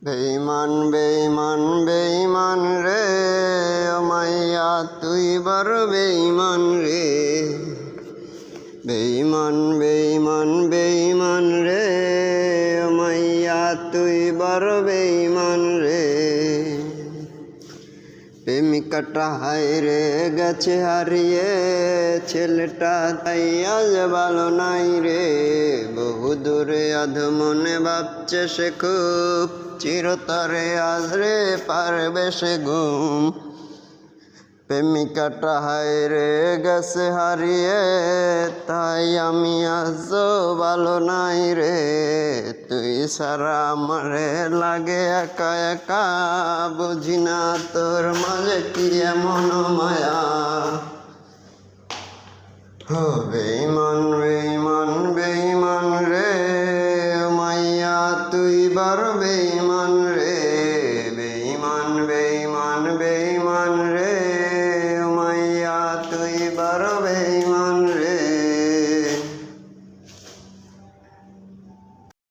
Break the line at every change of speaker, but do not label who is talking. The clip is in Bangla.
বেঈমান বেঈমান বেঈমান রে ও মাইয়া তুই বড় বেঈমান রে। বেঈমান বেঈমান বেঈমান রে ও মাইয়া তুই বড় বেঈমান রে। প্রেমিকাটা হায় রে গেছে হারিয়ে, ছেলেটা তাই আজ ভালো নাই রে। বহু দূরে অধমনে ভাবছে সে খুব, চিরতরে আজ রে পারবে সে ঘুম। প্রেমিকাটা হায় রে গেছে হারিয়ে, তাই আমি আজও ভালো নাই রে। তুই সারা আমারে লাগে একা একা, বুঝি না তোর মাঝে কি এমন মায়া। হো বেঈমান বেঈমান বেঈমান রে ও মাইয়া তুই বড় বেঈমান রে।